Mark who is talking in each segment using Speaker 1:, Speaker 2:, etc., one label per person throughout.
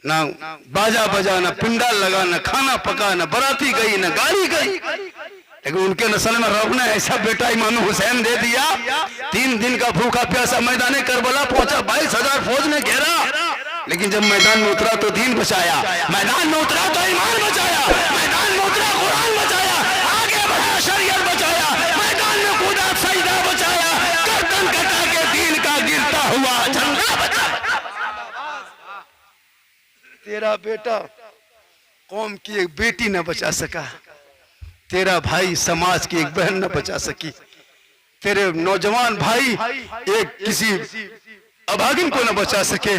Speaker 1: ना बाजा बजा, ना पिंडाल लगा, ना खाना पका, ना बाराती गई, ना गाड़ी गई, लेकिन उनके नस्ल में रब ने ऐसा बेटा इमाम हुसैन दे दिया। 3 दिन का भूखा प्यासा मैदान करबला पहुंचा, 22,000 फौज ने घेरा, लेकिन जब मैदान में उतरा तो दीन बचाया, मैदान में उतरा तो ईमान बचाया, मैदान में उतरा कुरान बचाया, आगे बढ़ा शरीयत बचाया, मैदान में कूदा सजदा बचाया, गर्दन कटा के दीन का गिरता हुआ झंडा बचाया। तेरा बेटा कौम की एक बेटी न बचा सका, तेरा भाई समाज की एक बहन न बचा सकी, तेरे नौजवान भाई एक किसी अभागिन को न बचा सके,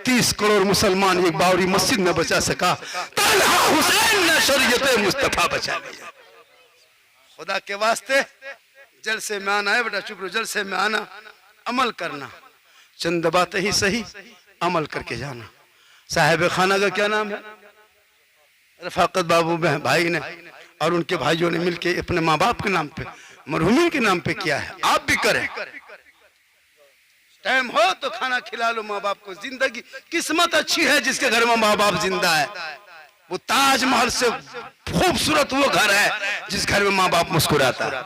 Speaker 1: 30 करोड़ मुसलमान एक बावरी मस्जिद न बचा सका, तन्हा हुसैन ने शरीयत मुस्तफा बचा लिया। खुदा के वास्ते जलसे में आना है बेटा, चुप रहो, जलसे में आना, अमल करना, चंद बातें ही सही अमल करके जाना। साहिब खाना का क्या नाम है? रफाकत बाबू भाई ने और उनके भाइयों ने मिलके अपने माँ बाप के नाम पे, मरहूमिन के नाम पे किया है। आप भी करें, टाइम हो तो खाना खिला लो माँ बाप को। जिंदगी किस्मत अच्छी है जिसके घर में माँ बाप जिंदा है। वो ताजमहल से खूबसूरत वो घर है जिस घर में माँ बाप मुस्कुराता है,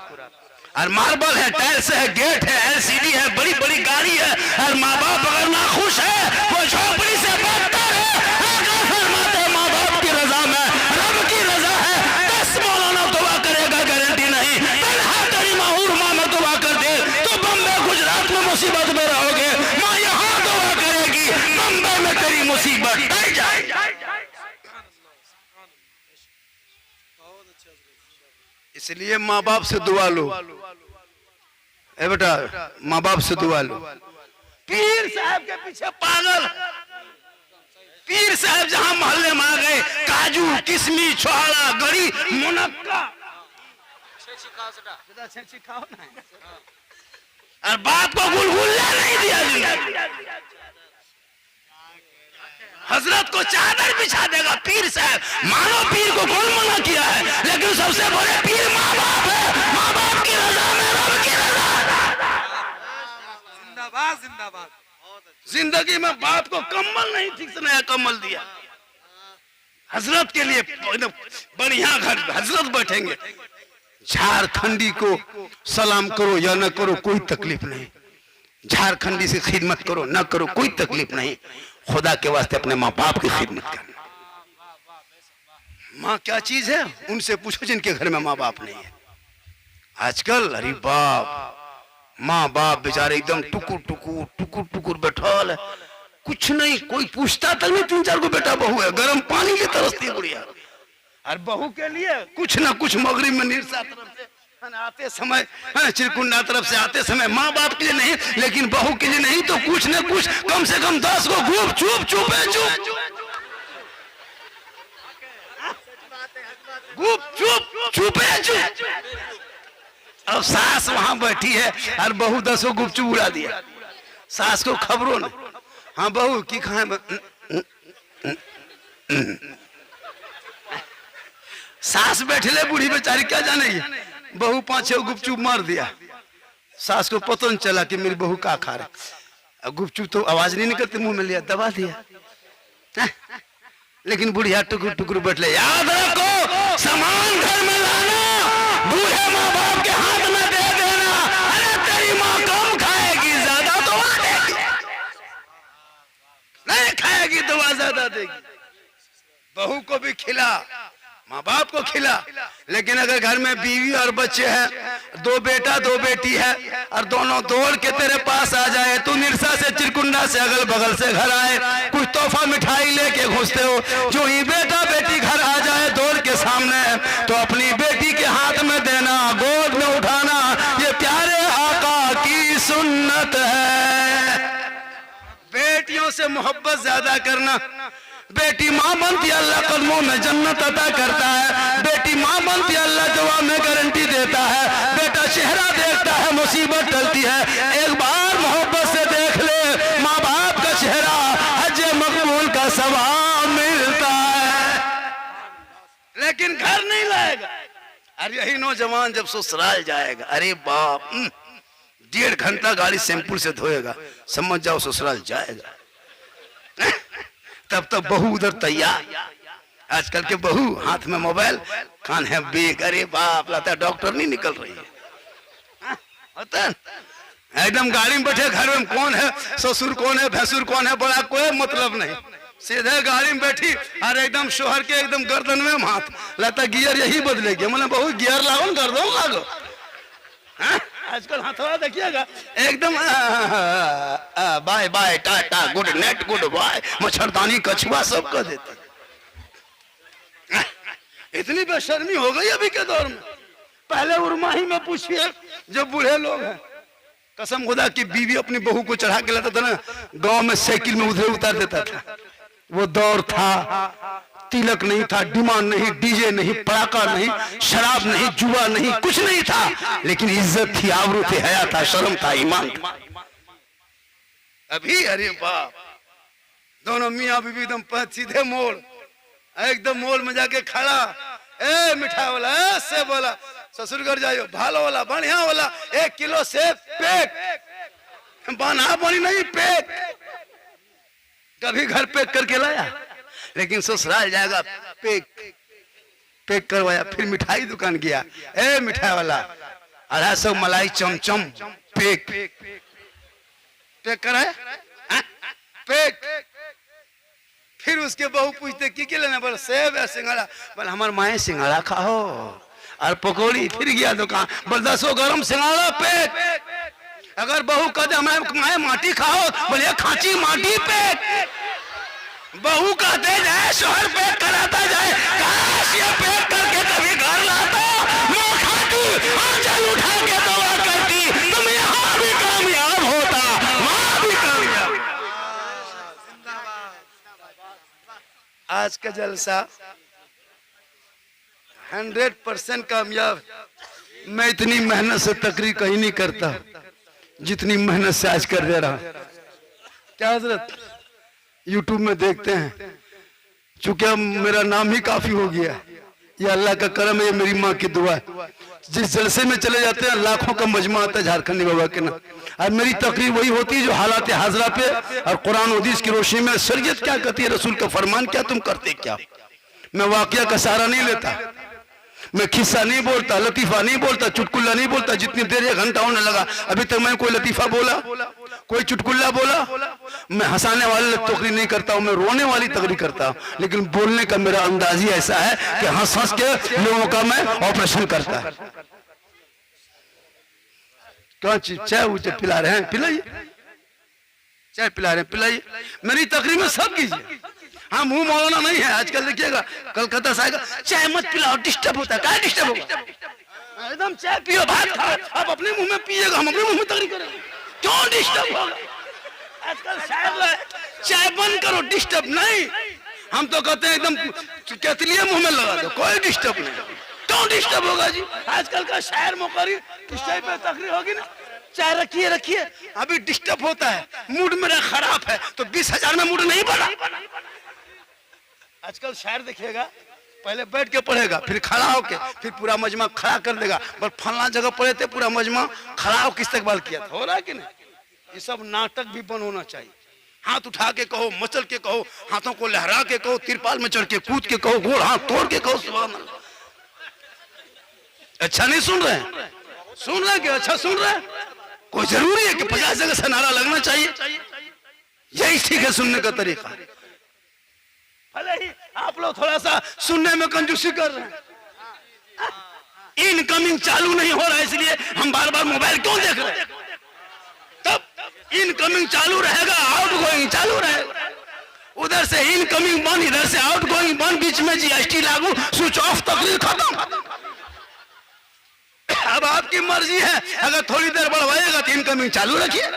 Speaker 1: और मार्बल है, टाइल्स है, गेट है, LCD है, बड़ी बड़ी गाड़ी है, और माँ बाप अगर ना खुश है वो झोपड़ी से बदतर है। फरमाते माँ बाप की रजा में रब की रजा है। 10 मौलाना दुआ करेगा गारंटी नहीं, तन्हा तेरी माहूर माँ में दुआ कर दे तो बम्बे गुजरात में मुसीबत में रहोगे, माँ यहाँ दुआ करेगी बम्बे में तेरी मुसीबत टल जाएगी। इसलिए माँ बाप से दुआ लो, ए बेटा माँ बाप से दुआ लो। पीर साहब के पीछे पागल, पीर साहब जहां मोहल्ले में आ गए, काजू किशमिश छोहाड़ा गरी मुनक्का और बाप को गुलगुल्ला नहीं दिया, हजरत को चादर बिछा देगा पीर साहब। मानो पीर को कौन मना किया है, लेकिन सबसे बड़े पीर माँ बाप है। माँ बाप की रजा में रब की रजा। जिंदाबाद जिंदाबाद। जिंदगी में बाप को कम्बल नहीं ठीक से नया कम्बल दिया, हजरत के लिए बढ़िया घर हजरत बैठेंगे। झारखंडी को सलाम करो या न करो कोई तकलीफ नहीं, झारखंडी से खिदमत करो न करो कोई तकलीफ नहीं, खुदा के वास्ते अपने माँ बाप की खिदमत करना। माँ क्या चीज है उनसे पूछो जिनके घर में माँ बाप नहीं है। आजकल अरे बाप, माँ बाप बेचारे एकदम टुकुर टुकुर टुकुर टुकुर बैठल है, कुछ नहीं, कोई पूछता तक नहीं। 3-4 को बेटा बहू है, गर्म पानी के तरसती बुढ़िया, और बहू के लिए कुछ ना कुछ मगरिब में निरसा तरफ से आते समय, चिरकुंडा तरफ से आते समय, माँ बाप के लिए नहीं लेकिन बहू के लिए नहीं तो कुछ न कुछ कम से कम 10 को घूप चुप चुपे चुप घूप चुप चुपे चुप। अब सास वहां बैठी है और बहू 10 को गुपचुप उड़ा दिया, सास को खबरों न। हाँ बहू की खाए, सास बैठे बूढ़ी बेचारी क्या जानेगी, बहू 5-6 गुपचुप मार दिया। सास को पता नहीं चला कि मेरी बहू का खा रहे, गुपचुप तो आवाज नहीं निकलती, मुंह में लिया दबा दिया। लेकिन बुढ़िया टुकुर टुकुर बैठले। याद रखो सामान घर में लाना, बूढ़े माँ बाप के हाथ में दे देना। अरे तेरी माँ कम खाएगी ज्यादा दुआ देगी, नहीं खाएगी दुआ ज्यादा देगी। बहू को भी खिला, माँ बाप को खिला, लेकिन अगर घर में बीवी और बच्चे हैं, 2 बेटा 2 बेटी है, और दोनों दौड़ के तेरे पास आ जाए, तू निरसा से चिरकुंडा से अगल बगल से घर आए, कुछ तोहफा मिठाई लेके घुसते हो, जो ही बेटा बेटी घर आ जाए दौड़ के सामने, तो अपनी बेटी के हाथ में देना, गोद में उठाना, ये प्यारे आका की सुन्नत है। बेटियों से मोहब्बत ज्यादा करना। बेटी माँ बनती अल्लाह कदमों में जन्नत अता करता है, बेटी माँ बनती अल्लाह दुआ में गारंटी देता है, बेटा चेहरा देखता है मुसीबत टलती है। एक बार मोहब्बत से देख ले माँ बाप का चेहरा, हज मकबूल का सवाब मिलता है। लेकिन घर नहीं लाएगा। अरे यही नौजवान जब ससुराल जाएगा, अरे बाप 1.5 घंटा गाड़ी शैम्पूल से धोएगा, समझ जाओ ससुराल जाएगा। तब तक बहू उधर तैयार। आजकल के बहू हाथ में मोबाइल, कान है बेग, अरे बाप लाता डॉक्टर नहीं निकल रही है। होता एकदम गाड़ी में बैठे, घर में कौन है, ससुर कौन है, भैंसुर कौन है, बड़ा कोई मतलब नहीं, सीधे गाड़ी में बैठी और एकदम शोहर के एकदम गर्दन में हाथ लाता, गियर यही बदलेगी। मैंने बहुत गियर लागो गर्दन लागो। आजकल हथौड़ा देखिएगा एकदम bye bye tata good night goodbye, मच्छरदानी कछुआ सब कह देते। इतनी बेशर्मी हो गई अभी के दौर में। पहले उर्माही में पूछिए जो बूढ़े लोग हैं, कसम खुदा की बीवी अपनी बहू को चढ़ा के लाता था ना, गांव में साइकिल में उधर उतार देता था। वो दौर था, तिलक नहीं था, डिमांड नहीं, डीजे नहीं, पड़ाका नहीं, शराब नहीं, जुआ नहीं, कुछ नहीं था, लेकिन इज्जत थी, आबरू थी, हया था, शर्म था, ईमान था। अभी अरे बाप, दोनों मियाँ बीवी एकदम सीधे मोड़, एकदम मोड़ में जाके खड़ा, ए मिठा वाला ऐसे बोला, ससुर घर जाइयो भालो वाला बढ़िया वाला 1 किलो से पेक, बना बनी नहीं पेक। कभी घर पैक करके लाया, लेकिन ससुराल जाएगा पैक करवाया। फिर मिठाई दुकान गया, ए मिठाई वाला 250 मलाई चमचम पैक कराया पैक। फिर उसके बहू पूछते की लेना, बोले सेब है, सिंघाड़ा, बोले हमारे माए सिंघाड़ा खाओ और पकौड़ी। फिर गया दुकान, बोले 10 गरम सिंघाड़ा पैक। अगर बहू कहते हमारे माए माटी खाओ, बोले खांची माटी पैक। बहू कहते जाए शोहर पैक कराता जाए, काश ये पैक करके कभी घर लाता, मैं खाती आंचल उठा के दुआ करती, तुम यहाँ भी कामयाब होता, वहां भी कामयाब। आज का जलसा 100% कामयाब। मैं इतनी मेहनत से तकरीर कहीं नहीं करता जितनी मेहनत से आज कर दे रहा। क्या हजरत यूट्यूब में देखते हैं, चूंकि अब मेरा नाम ही काफी हो गया, ये अल्लाह का करम है, ये मेरी माँ की दुआ है। जिस जलसे में चले जाते हैं लाखों का मजमा आता है झारखंडी बाबा के नाम, और मेरी तकरीर वही होती है जो हालात हाजरा पे और कुरान हदीस की रोशनी में शरीयत क्या कहती है, रसूल का फरमान क्या, तुम करते क्या। मैं वाकया का सहारा नहीं लेता, मैं खिस्सा नहीं बोलता, लतीफा नहीं बोलता, चुटकुल्ला नहीं बोलता। जितनी देर 1 घंटा होने लगा अभी तक मैं कोई लतीफा बोला, कोई चुटकुल्ला बोला? मैं हंसाने वाली तकरीर नहीं करता हूं, मैं रोने वाली तकरीर करता हूं, लेकिन बोलने का मेरा अंदाज ही ऐसा है कि हंस हंस के लोगों का मैं ऑपरेशन करता है। क्या चीज चाय उसे पिला रहे हैं, पिलाइए, चाय पिला रहे हैं, पिलाइए। मेरी तकरीर में सब कीजिए। हाँ मुंह मौलाना नहीं है आजकल, देखिएगा कलकत्ता से आएगा, चाय मत पिलाओ डिस्टर्ब होता है। क्या डिस्टर्ब होगा, एकदम चाय पियो, भात खाओ, आप अपने मुंह में पिएगा, हम अपने मुंह में तकरीर करेंगे, क्यों डिस्टर्ब होगा। आजकल शायद चाय बंद करो, डिस्टर्ब नहीं। हम तो कहते हैं एकदम केतलिए मुंह में लगा दो, कोई डिस्टर्ब नहीं, क्यों डिस्टर्ब होगा जी। आजकल का शायर मुकर्री किस टाइप पे तकरीर होगी ना, चाय रखिए रखिए, अभी डिस्टर्ब होता है, मूड मेरा खराब है, तो 20,000 में मूड नहीं बना। आजकल शायर देखिएगा, पहले बैठ के पढ़ेगा, फिर खड़ा होके, फिर पूरा मजमा खड़ा कर देगा, बस फलना जगह पढ़े थे, पूरा मजमा खड़ा होकर इस्तकबाल किया था। हो रहा है कि नहीं? ये सब नाटक भी बंद होना चाहिए। हाथ उठा के कहो, मचल के कहो, हाथों को लहरा के कहो, तिरपाल में चढ़ के कूद के कहो, गोड़ हाथ तोड़ के कहो, सुभान अल्लाह। अच्छा नहीं सुन रहे हैं? सुन रहे हैं कि अच्छा सुन रहे हैं? कोई जरूरी है कि 50 जगह से नारा लगना चाहिए? यही ठीक है सुनने का तरीका। भले ही आप लोग थोड़ा सा सुनने में कंजूसी कर रहे हैं, इनकमिंग चालू नहीं हो रहा है, इसलिए हम बार बार मोबाइल क्यों देख रहे हैं। तब इनकमिंग चालू रहेगा, आउटगोइंग चालू रहेगा। उधर से इनकमिंग बंद, इधर से आउटगोइंग बंद, बीच में जीएसटी लागू, स्विच ऑफ, तकरीर खत्म। अब आपकी मर्जी है, अगर थोड़ी देर बढ़वाएगा तो इनकमिंग चालू रखिए,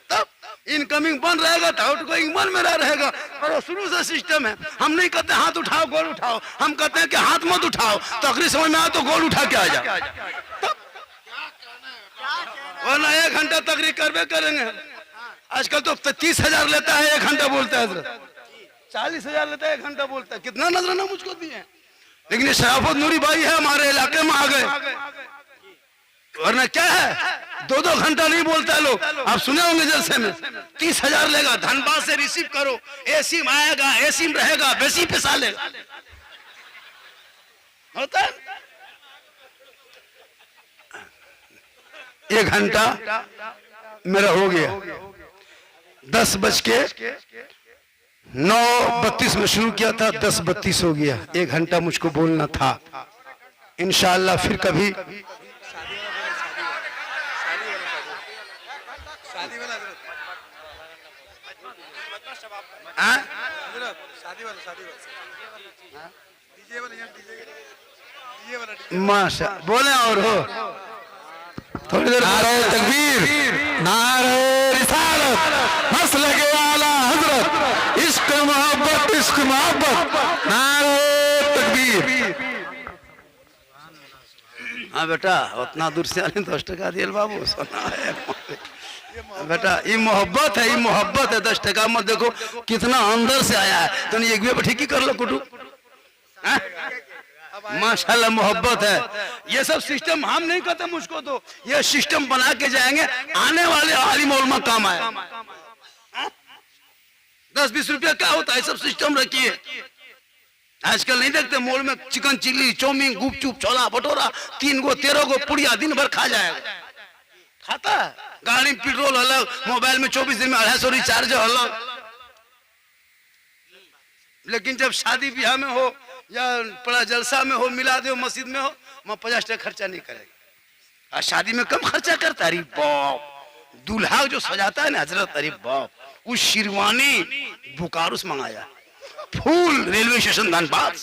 Speaker 1: तब इनकमिंग बंद रहेगा तो आउटगोइंग बंद मेरा रहेगा। और शुरू से सिस्टम है, हम नहीं कहते हाथ उठाओ गोल उठाओ, हम कहते हैं कि हाथ मत उठाओ, तकरीर समझ में आए तो गोल उठा के आ जाओ, वरना 1 घंटा तकरीर करबे करेंगे। आजकल तो 30,000 लेता है 1 घंटा बोलता है, 40,000 लेता है 1 घंटा बोलता है। कितना नजराना मुझको दिए, लेकिन ये शराफत नूरी भाई है, हमारे इलाके में आ गए, वरना क्या है, 2-2 घंटा नहीं बोलता है लोग। आप सुने होंगे जलसे में 30,000 लेगा, धनबाद से रिसीव करो, एसी में आएगा, एसी में रहेगा, बेसी पैसा लेगा। होता है 1 घंटा मेरा हो गया। 10:09:32 में शुरू किया था, 10:32 हो गया। 1 घंटा मुझको बोलना था। इंशाअल्लाह फिर कभी माशा बोले और हो थोड़ी देर।
Speaker 2: नारे तकबीर, नारे रिसालत, मसलक आला हजरत, इश्क मोहब्बत, इश्क मोहब्बत, नारे तकबीर।
Speaker 1: हाँ बेटा, उतना दूर से आने 10 टका दिए बाबू, सुना है बेटा, ये मोहब्बत है, ये मोहब्बत है। 10 टका मत देखो कितना अंदर से आया है। तो एक भी ठीक ही कर लो कुटू। माशाल्लाह मोहब्बत है। ये सब सिस्टम हम नहीं कहते मुझको, तो ये सिस्टम बना के जाएंगे, आने वाले आलिम उलमा काम आए। 10-20 रुपया क्या होता है, सब सिस्टम रखिए। आजकल नहीं देखते मॉल में चिकन चिल्ली, चाउमीन, गुपचुप, छोला भटोरा, 3 गो 13 गो पुड़िया दिन भर खा जाएगा। खाता है, गाड़ी में पेट्रोल अलग, मोबाइल में 24 दिन में 250 रिचार्ज अलग। लेकिन जब शादी ब्याह में हो या बड़ा जलसा में हो, मिलाद हो, मस्जिद में हो, वहां 50 टका खर्चा नहीं करेगा। और शादी में कम खर्चा करता। अरे बाप, दूल्हा जो सजाता है ना हजरत, अरे बाप, वो शेरवानी बोकारो से मंगाया, फूल रेलवे स्टेशन धनबाद,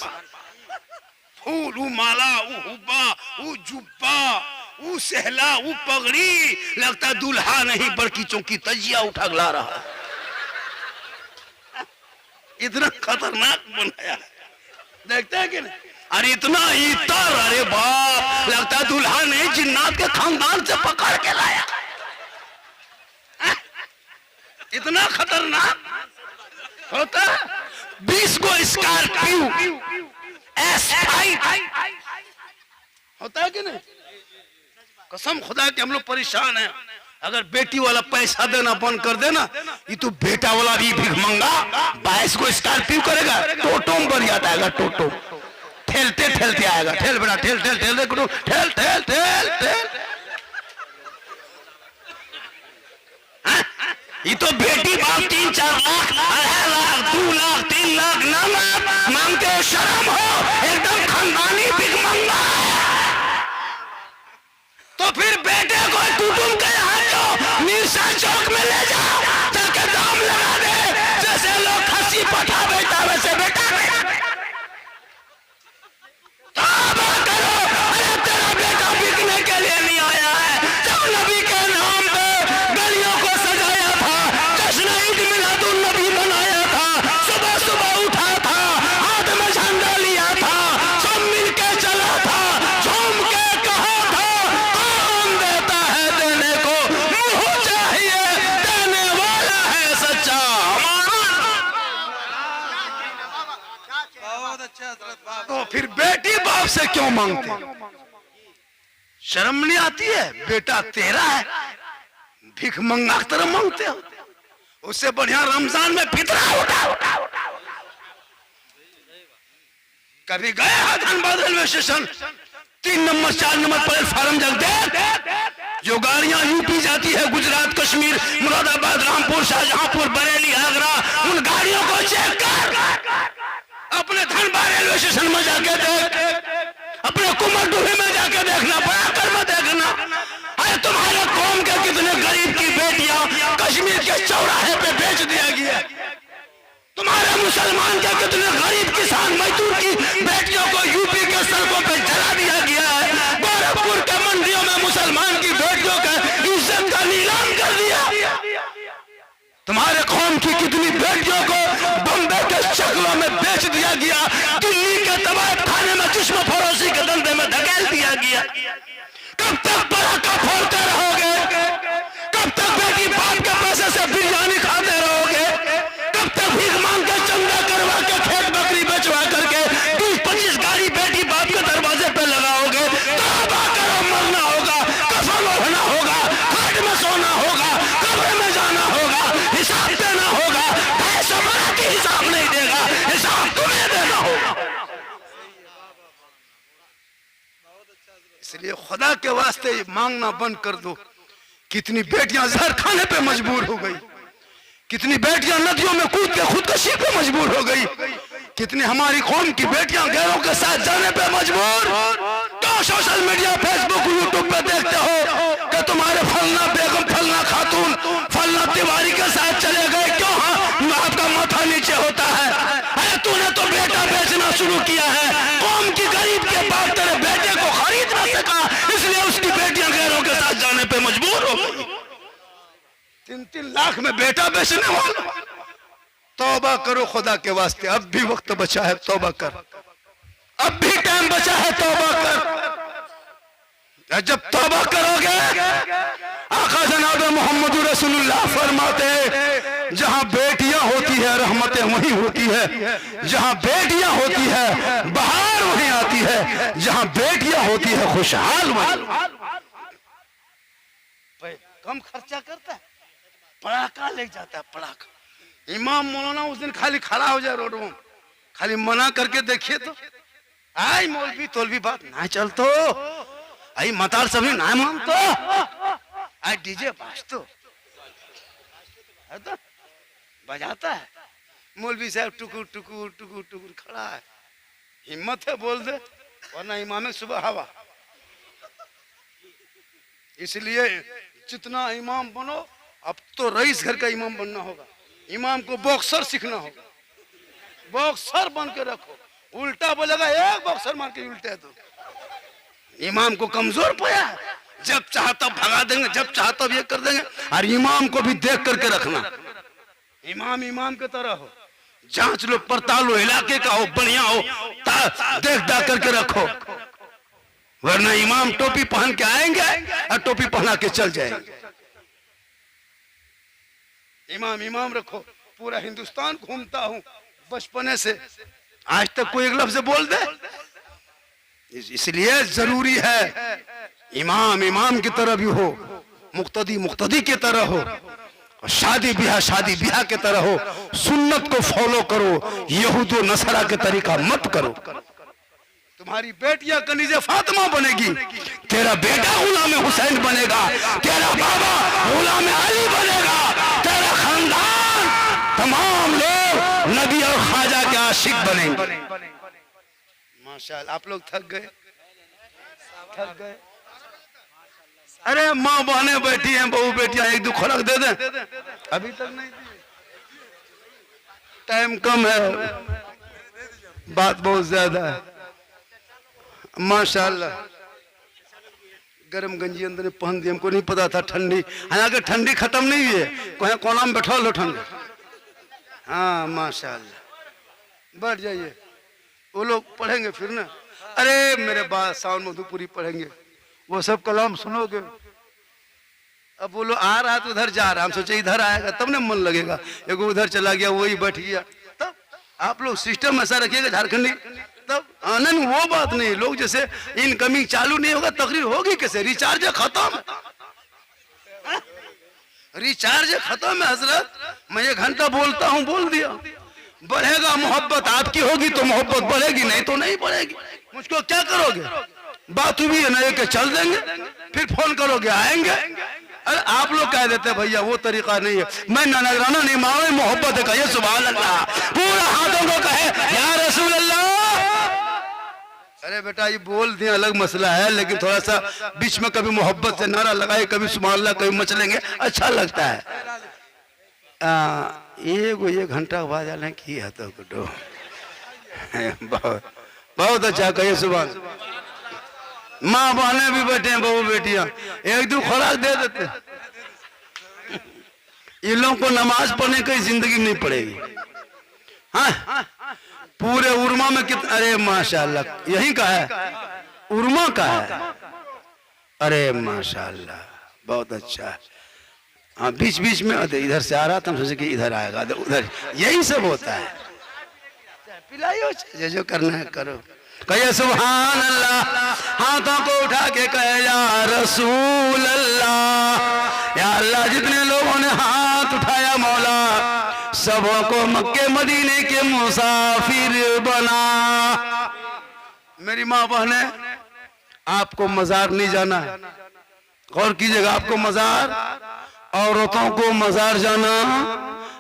Speaker 1: फूल, वो माला, वो हुब्बा, वो जुब्बा, वो सहला, वो पगड़ी, लगता दूल्हा नहीं बल्कि चौकी तजिया उठा ला रहा है। इतना खतरनाक बनाया है, देखते हैं कि नहीं? अरे इतना इतर, अरे बाप, लगता दूल्हा नहीं जिन्नात के खानदान से पकड़ के लाया। इतना खतरनाक होता है। 20 को स्कॉर्पियो S5 होता है कि नहीं? कसम खुदा के हम लोग परेशान हैं। अगर बेटी वाला पैसा देना बंद कर देना, ये तो बेटा वाला भी भिखमंगा 22 को स्कॉर्पियो करेगा। टोटो में बढ़ जाता है, टोटो ठेलते ठेलते आएगा। ठेल बेटा, ठेल ठेल ठेल ठेल ठेल ठेल ठेल ठेल। ये तो बेटी बाप 3-4 लाख, 2.5 लाख, 2 लाख, 3 लाख ना मांगते हो, शर्म हो, एकदम खानदानी भिखमंगा। तो फिर बेटे को कुटुंब के यहाँ जो मिर्जा चौक में ले जाओ, ताकि दाम लगा दे। जैसे लोग खस्सी पठा बेटा, वैसे बेटा तौबा करो। अरे तेरा बेटा बिकने के लिए नहीं आया है। जब नबी के नाम पे गलियों को सजाया था, जश्न ईद मिलादुन नबी बनाया था, सुबह सुबह उठा था, हाथ में झंडा लिया था, सब मिल के चला था, झूम के कहा था, कौन देता है देने को, मुंह चाहिए, देने वाला है सच्चा हमारा। तो फिर बेटी बाप से क्यों मांगते? शर्म नहीं आती है? बेटा तेरा है, भीख मंगा की तरह मांगते हो। उससे बढ़िया रमजान में फितरा उठा। कभी गए हैं Dhanbad railway station? 3 number 4 number platform जल दे, जो गाड़ियां यूपी जाती है, गुजरात, कश्मीर, मुरादाबाद, रामपुर, शाहजहांपुर, बरेली, आगरा, उन गाड़ियों को चेक कर। अपने धनबाद रेलवे स्टेशन में जाके देख, अपने कुमारडूही में जाके देखना, बराकर में देखना। अरे तुम्हारे कौम के कितने गरीब की बेटियां कश्मीर के चौराहे पे बेच दिया गया। तुम्हारे मुसलमान के कितने गरीब किसान मजदूर की बेटियों को यूपी के सड़कों पे जला दिया गया है। गोरखपुर के मंडियों में मुसलमान की बेटियों का इज्जत का नीलाम कर दिया। तुम्हारे कौम की कितनी बेटियों को बम्बे के शक्लों में बेच दिया गया, दिल्ली के तबायत खाने में जिस्म फरोशी के धंधे में धकेल दिया गया। कब तक पटाखा फोड़ते रहोगे? कब तक बेटी बाप के पैसे से बिरयानी खाते रहोगे? कब तक भीख मांग के चंदा करवा के खेत बकरी बेचवा करके 20-25 गाड़ी बेटी बाप के दरवाजे पे लगाओगे? तौबा करो, मरना होगा। इसलिए खुदा के वास्ते ये मांगना बंद कर दो। कितनी बेटियां जहर खाने पे मजबूर हो गई, कितनी बेटियां नदियों में कूद के खुदकशी पे मजबूर हो गई, कितनी हमारी कौम की बेटियां गैरों के साथ जाने पे मजबूर। तो सोशल मीडिया, फेसबुक, यूट्यूब पे देखते हो कि तुम्हारे फलना बेगम, फलना खातून, फलना तिवारी के साथ चले गए, क्यों? हाँ, आपका माथा नीचे होता है। अरे तूने तो बेटा बेचना शुरू किया है, कौम की गरीब के बाप तेरे बेटे को खरीद ना सका, इसलिए उसकी बेटियां गैरों के साथ जाने पे मजबूर हो गई। 3-3 लाख में बेटा बेचने वाला। तौबा करो खुदा के वास्ते, अब भी वक्त बचा है, तौबा कर, अब भी टाइम बचा है, तौबा कर। जब तौबा करोगे, आका जनाब मोहम्मद रसूलुल्लाह फरमाते हैं, जहां बेटियां होती है रहमतें वहीं होती है, जहां बेटियां होती है बहार वहीं आती है, जहां बेटियां होती है खुशहाल वहीं। कम खर्चा करता है, पड़ाका ले जाता है, पड़ाका। इमाम मौलाना उस दिन खाली खड़ा हो जाए रोड में, खाली मना करके देखिए तो आई मौलवी तोलवी बात ना चलतो, आई मताल सभी ना मानतो, आई डीजे बाजतो है तो बजाता है। मौलवी साहब टुकुर टुकुर टुकुर टुकुर खड़ा है, हिम्मत है बोल दे, वरना इमाम सुबह हवा। इसलिए जितना इमाम बनो, अब तो रईस घर का इमाम बनना होगा। इमाम को बॉक्सर सीखना होगा, बॉक्सर बन के रखो, उल्टा बोलेगा एक बॉक्सर मार के उल्टे तो। इमाम को कमजोर पाया है, जब चाहा तब भगा देंगे, जब चाहा तब ये कर देंगे। और इमाम को भी देख करके रखना, इमाम इमाम की तरह हो, जांच लो पड़ताल लो, इलाके का हो, बढ़िया हो, देख दाख करके रखो, वरना इमाम टोपी पहन के आएंगे और टोपी पहना के चल जाएंगे। इमाम इमाम रखो। पूरा हिंदुस्तान घूमता हूँ बचपने से, आज तक कोई एक लफ्ज बोल दे? इसलिए जरूरी है इमाम इमाम की तरह भी हो, मुक्तदी मुक्तदी की तरह हो, शादी ब्याह की तरह हो। सुन्नत को फॉलो करो, यहूद व नसरा के तरीका मत करो। तुम्हारी बेटियां कनीज़े फातिमा बनेगी, तेरा बेटा गुलाम हुसैन बनेगा, तेरा बाबा गुलाम अली बनेगा, तेरा खानदान तमाम लोग नबी और ख्वाजा के आशिक बनेंगे। माशाअल्लाह। आप लोग थक गए? अरे माँ बहने बैठी हैं, बहू बेटियां, एक दो खुराक दे दें, अभी तक नहीं दी, टाइम कम है, बात बहुत ज्यादा है। माशाअल्लाह। गरम गंजी अंदर पहन दी, हमको नहीं पता था ठंडी, हालांकि ठंडी खत्म नहीं हुई है, कोना में बैठा लो ठंडी। हाँ माशाअल्लाह। बैठ जाइए, वो लोग पढ़ेंगे फिर ना। अरे मेरे बाद सावन मधुपुरी पढ़ेंगे, वो सब कलाम सुनोगे। अब वो लोग आ रहा तो उधर जा रहा, हम सोचे इधर आएगा तब ना मन लगेगा, एक उधर चला गया वही बैठ गया। तब आप लोग सिस्टम ऐसा रखिएगा झारखंडी, तब आनंद। वो बात नहीं, लोग जैसे इनकमिंग चालू नहीं होगा तकरीर होगी कैसे? रिचार्ज खत्म, रिचार्ज खत्म है हजरत। मैं 1 घंटा बोलता हूँ, बोल दिया। बढ़ेगा मोहब्बत आपकी होगी तो मोहब्बत बढ़ेगी, नहीं तो नहीं बढ़ेगी। मुझको क्या करोगे? बात हुई है ना, के चल देंगे, फिर फोन करोगे आएंगे। अरे आप लोग कह देते भैया वो तरीका नहीं है, मैं नजराना नहीं मांगे, मोहब्बत कहिए सुभान अल्लाह, पूरा हाथों को कहे या रसूल अल्लाह। अरे बेटा ये बोल दिया अलग मसला है, लेकिन थोड़ा सा बीच में कभी मोहब्बत से नारा लगाए, कभी सुभान अल्लाह, कभी मचलेंगे, अच्छा लगता है। 1 घंटा बाद आने की है तो बहुत अच्छा कहिए सुभान। माँ बहने भी बैठे हैं, बहू बेटियां, एक दो खुराक दे देते। इन लोगों को नमाज पढ़ने की जिंदगी नहीं पड़ेगी। हाँ पूरे उर्मा में कितना, अरे माशाल्लाह, यही का है, उर्मा का है। अरे माशाल्लाह बहुत अच्छा। हाँ बीच बीच में इधर से आ रहा था, हम सोचे कि इधर आएगा, उधर, यही सब होता है। पिलाइयो, जो करना है करो, कहिए सुभान अल्लाह। हाथों को उठा के कहे या रसूल अल्लाह। या अल्लाह जितने लोगों ने हाथ उठाया मौला, सबों को मक्के मदीने के मुसाफिर बना। मेरी माँ बहने आपको मजार नहीं जाना है। गौर कीजिएगा, आपको मजार, औरतों को मजार जाना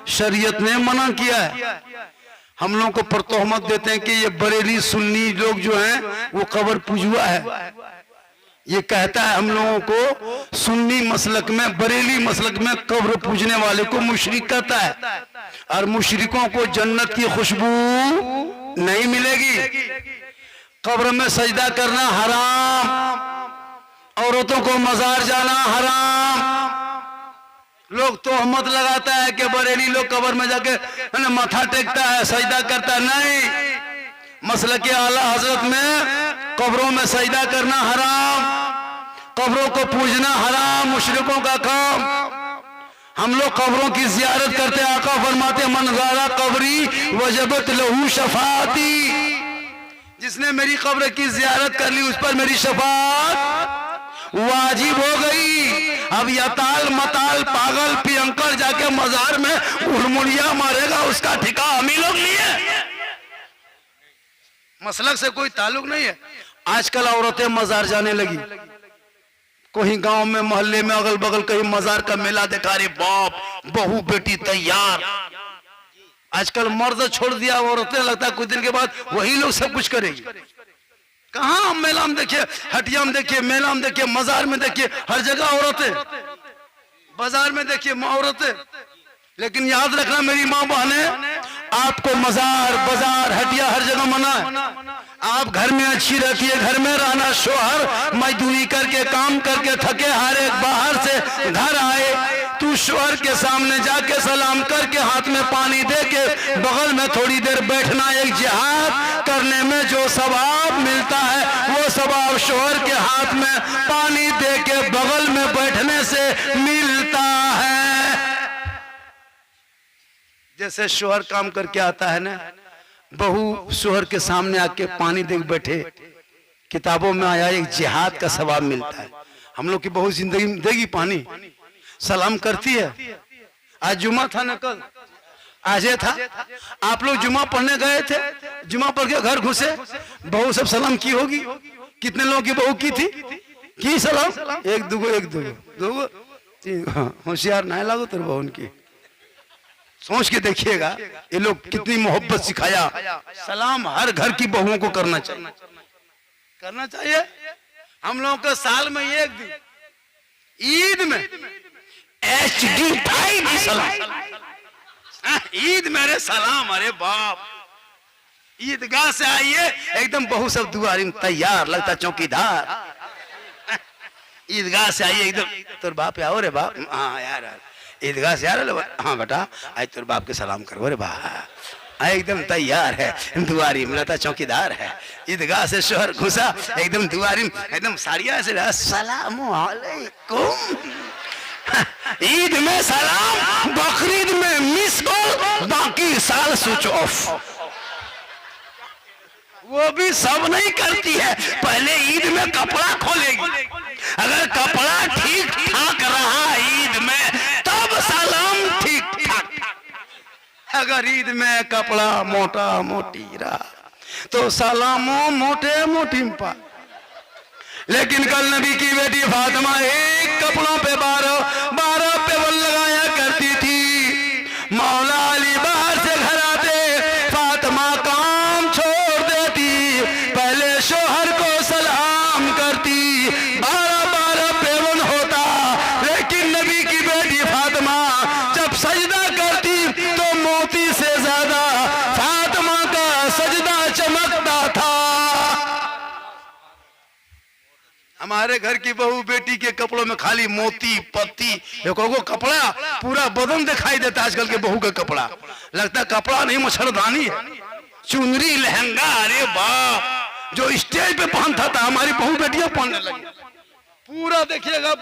Speaker 1: शरीयत ने मना किया है। हम लोगों को पर तोहमत देते हैं कि ये बरेली सुन्नी लोग जो हैं वो कब्र पूजुआ है। ये कहता है हम लोगों को सुन्नी मसलक में, बरेली मसलक में कब्र पूजने वाले को मुशरिक कहता है, और मुशरिकों को जन्नत की खुशबू नहीं मिलेगी। कब्र में सजदा करना हराम, औरतों को मजार जाना हराम। लोग तोहमत लगाता है कि बरेली लोग कब्र में जाके माथा टेकता है, सजदा करता है। नहीं, मसलक के आला हजरत में कब्रों में सजदा करना हराम, कब्रों को पूजना हराम, मुशरिकों का काम। हम लोग कब्रों की जियारत करते, आका फरमाते मनज़ारा कब्री वजबत लहू शफाती, जिसने मेरी कब्र की जियारत कर ली उस पर मेरी शफाअत वाजिब हो गई। अब यताल मताल पागल पियंकर जाके मजार में उड़मुड़िया मारेगा, उसका ठिका हम ही लोग लिए। मसलक से कोई ताल्लुक नहीं है। आजकल औरतें मजार जाने लगी, कोई गांव में मोहल्ले में अगल बगल कहीं मजार का मेला दिखा रही, बाप बहू बेटी तैयार। आजकल मर्द छोड़ दिया, औरतें लगता है कुछ दिन के बाद वही लोग सब कुछ करेगी। कहाँ मेला में देखिए, हटिया में देखिए, मेला में देखिए, मजार में देखिए, हर जगह औरतें, बाजार में देखिए औरतें। लेकिन याद रखना मेरी माँ बहने, आपको मजार बाजार हटिया हर जगह मना है। आप घर में अच्छी रहती है, घर में रहना। शोहर मजदूरी करके काम करके थके हारे बाहर से घर आए, तू शोहर के सामने जाके सलाम करके हाथ में पानी दे के बगल में थोड़ी देर बैठना, एक जिहाद करने में जो सवाब मिलता है वो सवाब शोहर के हाथ में पानी दे के बगल में बैठने से मिलता है। जैसे शोहर काम करके आता है ना, बहू शोहर के सामने आके पानी दे बैठे, किताबों में आया एक जिहाद का सवाब मिलता है। हम लोग की बहू जिंदगी में देगी पानी, सलाम करती है। आज जुमा था ना, कल आजे था, आप लोग जुमा पढ़ने गए थे, जुमा पढ़ के घर घुसे, बहू सब सलाम की होगी। कितने लोगों की बहू की थी, की सलाम? एक दुगो तीन। होशियार ना लागो तेरे बहू की। सोच के देखिएगा ये लोग कितनी मोहब्बत सिखाया। सलाम हर घर की बहुओं को करना चाहिए, करना चाहिए। हम लोगों को साल में एक दिन ईद में HD सलाम, ईद मेरे सलाम। अरे बाप, ईदगाह से आइए एकदम बहू सब दुआरी में तैयार, लगता चौकीदार। ईदगाह से आइए एकदम, तोर बाप आओ रे बाप, हाँ यार ईदगाह से यार, हाँ बेटा आज तोर बाप के सलाम करो रे बाप, एकदम तैयार है, दुआरी में लगता चौकीदार है। ईदगाह से शोहर घुसा एकदम दुआरी में, एकदम साड़िया से अस्सलाम वालेकुम। ईद में सलाम, बकरीद में मिस कॉल, बाकी साल स्विच ऑफ। वो भी सब नहीं करती है, पहले ईद में कपड़ा खोलेगी, अगर कपड़ा ठीक ठाक रहा ईद में तब सलाम ठीक ठाक। अगर ईद में कपड़ा मोटा मोटी रहा तो सलामो मोटे मोटी पा। लेकिन कल नबी की बेटी फातिमा एक कपड़ों पे 12 पेवल लगाया करती थी। मौला अली बाहर से घर आते, फातिमा काम छोड़ देती, पहले शोहर को सलाम करती, 12 पेवल होता। लेकिन नबी की बेटी फातिमा जब सजदा करती तो मोती से ज्यादा फातिमा का सजदा चमकता था। हमारे घर की बहू बेटी के कपड़ों में खाली मोती पत्ती, देखो कपड़ा पूरा बदन दिखाई देता। आजकल के बहू का कपड़ा लगता कपड़ा नहीं मच्छरदानी है, चुनरी लहंगा। अरे बाप, जो स्टेज पे पहनता था हमारी बहू बेटियां पहनने लगी। पूरा देखिएगा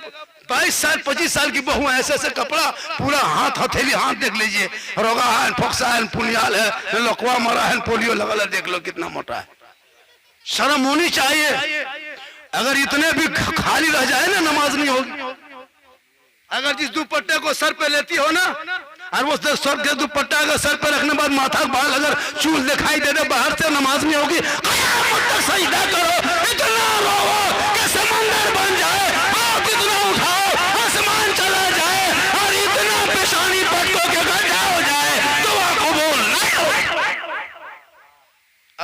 Speaker 1: 22 साल 25 साल की बहू ऐसे ऐसे कपड़ा, पूरा हाथ हथेली हाथ देख लीजिए, रोगा है, फोक्सा है, पुनियाल है, लकवा मरा है, पोलियो लगा, देख लो कितना मोटा है। शर्म होनी चाहिए। अगर इतने भी खाली रह जाए ना नमाज नहीं होगी। अगर जिस दुपट्टे को सर पे लेती हो ना, और वो सर के दुपट्टा अगर सर पे रखने बाद माथा बाल अगर चूल दिखाई दे दे बाहर से, नमाज नहीं होगी। कयामत तक सजदा करो, इतना रोवो कि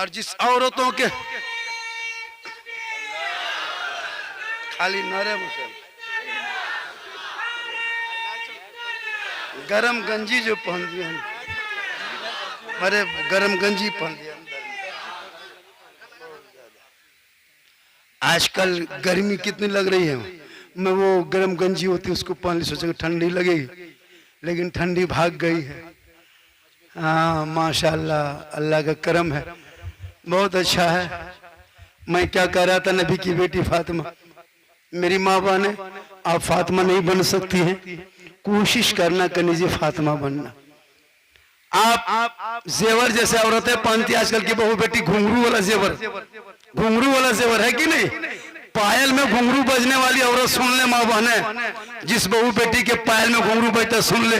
Speaker 1: और जिस औरतों के खाली नारे मुसल गरम गंजी जो पहन दिया, अरे गरम गंजी पहन दिया। आजकल गर्मी कितनी लग रही है, मैं वो गरम गंजी होती है उसको पहन ली, सोचा ठंडी लगेगी, लेकिन ठंडी भाग गई है। हाँ माशाल्लाह, अल्लाह का करम है, बहुत अच्छा है। मैं क्या कह रहा था, नबी की बेटी फातिमा, मेरी माँ बहने आप फातिमा नहीं बन सकती हैं, कोशिश करना कनीजिए फातिमा बनना। आप जेवर जैसे औरतें पहनती, आजकल की बहू बेटी घुंघरू वाला जेवर, घुंघरू वाला जेवर है कि नहीं, पायल में घुंघरू बजने वाली औरत सुन ले माँ बहने, जिस बहू बेटी के पायल में घुंघरू बजता सुन ले,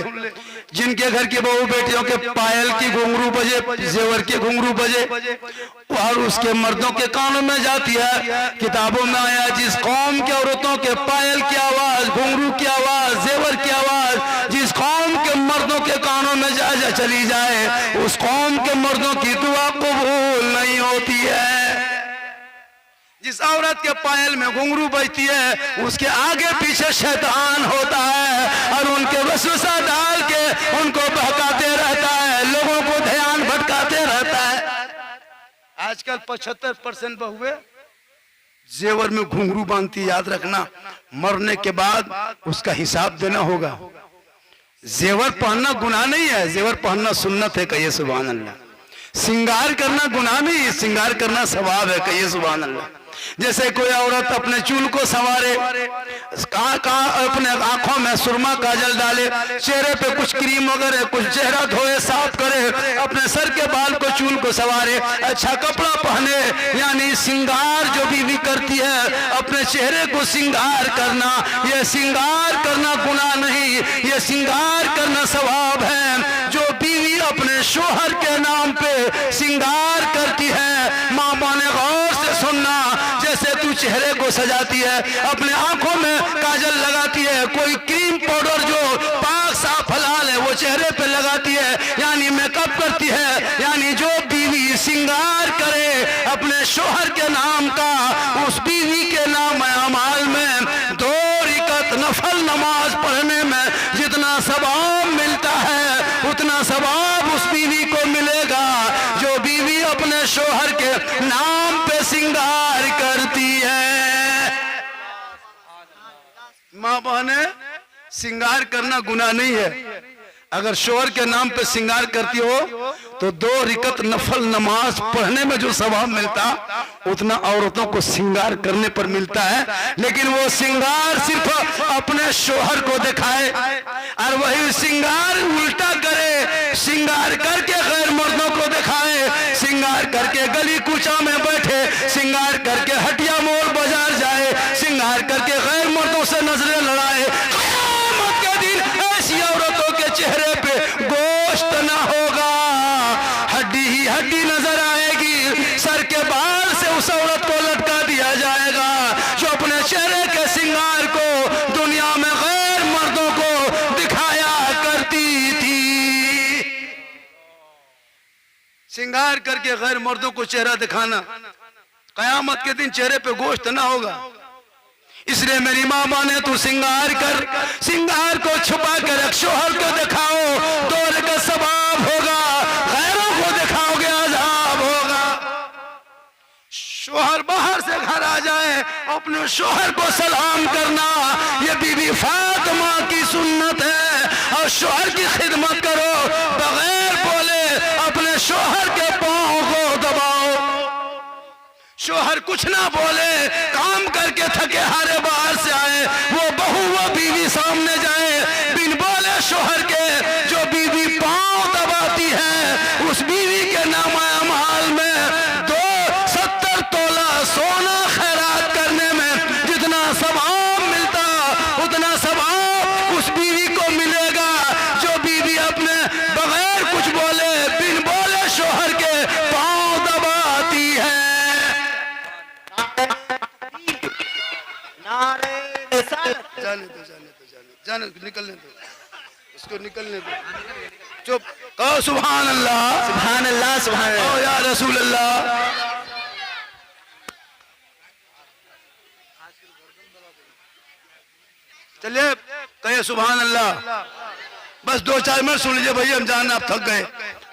Speaker 1: जिनके घर की बहू बेटियों के पायल की घुंघरू बजे, जेवर के घुंघरू बजे, और उसके मर्दों के कानों में जाती है। किताबों में आया जिस कौम की औरतों के पायल की आवाज, घुंघरू की आवाज, जेवर की आवाज जिस कौम के मर्दों के कानों में जा चली जाए, उस कौम के मर्दों की दुआ कबूल नहीं होती है। जिस औरत के पायल में घुंघरू बजती है, उसके आगे पीछे शैतान होता है और उनके वसवसा डाल के उनको बहकाते रहता है, लोगों को ध्यान भटकाते रहता है। आजकल 75% बहुएं जेवर में घुंघरू बांधती, याद रखना मरने के बाद उसका हिसाब देना होगा। जेवर पहनना गुनाह नहीं है, जेवर पहनना सुन्नत है, कहिए सुभान अल्लाह। सिंगार करना गुनाह नहीं, सिंगार करना सवाब है, कहिए सुभान अल्लाह। जैसे कोई औरत अपने चूल को संवारे, कहाँ अपने आंखों में सुरमा काजल डाले, चेहरे पे कुछ क्रीम वगैरह, कुछ चेहरा धोए साफ करे, अपने सर के बाल को चूल को संवारे, अच्छा कपड़ा पहने, यानी सिंगार जो बीवी करती है, अपने चेहरे को सिंगार करना, ये सिंगार करना गुनाह नहीं, ये सिंगार करना सवाब है। जो बीवी अपने शोहर के नाम पे सिंगार करती है, माँ बहने गौर से सुनना, जैसे तू चेहरे को सजाती है, अपने आंखों में काजल लगाती है, कोई क्रीम पाउडर जो पाक साफ हलाल है वो चेहरे पे लगाती है, यानी मेकअप करती है, यानी जो बीवी सिंगार करे अपने शोहर के नाम का, उस बीवी के नाम अमाल में 2 रकात नफल नमाज पढ़ने में जितना सवाब मिलता है, उतना सवाब उस बीवी को मिलेगा जो बीवी अपने शोहर के नाम पे सिंगार करती है। माँ बहने, सिंगार करना गुनाह नहीं है। अगर शोहर के नाम पे सिंगार करती हो तो 2 रकात नफल नमाज पढ़ने में जो सवाब मिलता, उतना औरतों को सिंगार करने पर मिलता है। लेकिन वो सिंगार सिर्फ अपने शोहर को दिखाए और वही सिंगार उल्टा करे, सिंगार करके गैर मर्दों को दिखाए, सिंगार करके गली कूचा में बैठे, सिंगार करके हटिया मोड़ बाजार जाए, सिंगार करके गैर मर्दों से नजरें लड़ाए। क़यामत के दिन ऐसी औरतों के चेहरे पे गोश्त ना होगा, हड्डी ही हड्डी नजर आएगी, सर के बाल से उस औरत को लटका दिया जाएगा जो अपने चेहरे के सिंगार को दुनिया में गैर मर्दों को दिखाया करती थी। सिंगार करके गैर मर्दों को चेहरा दिखाना, कयामत के दिन चेहरे पे गोश्त ना होगा। इसलिए मेरी माँ माने तू सिंगार कर, सिंगार को छुपा कर रख, शोहर को दिखाओ 2 रकात सवाब होगा, गैरों को दिखाओगे अज़ाब होगा। शोहर बाहर से घर आ जाए, अपने शोहर को सलाम करना, ये बीबी फातिमा की सुन्नत है। और शोहर की खिदमत करो, बगैर बोले अपने शोहर के पांव को दबाओ। शोहर कुछ ना बोले, काम करके थके हारे बाहर से आए, वो बहू वो बीवी सामने जाए, बिन बोले शोहर के जो बीवी पांव दबाती है, उस बीवी के नाम अमाल में 270 तोला सोना खैरात करने में जितना सवाब मिलता, उतना सवाब उस बीवी को मिलेगा जो बीवी अपने बगैर कुछ बोले, बिन बोले शोहर के पांव दबाती है। जाने दो, जाने दो, जाने दो, निकलने दो। इसको निकलने दो, चुप कहो सुभान अल्लाह,
Speaker 3: सुभान अल्लाह, सुभान
Speaker 1: कहो
Speaker 3: अल्लाह।
Speaker 1: या रसूल अल्लाह। चलिए कहे सुभान अल्लाह। बस 2-4 मिनट सुन लीजिए भैया, हम जान आप थक गए,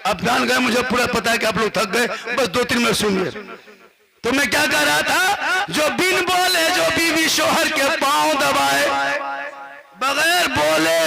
Speaker 1: आप जान गए, मुझे पूरा पता है कि आप लोग थक गए, बस 2-3 मिनट सुनिए। तो मैं क्या कह रहा था, जो बिन बोले जो बीवी शोहर के पांव दबाए, बगैर बोले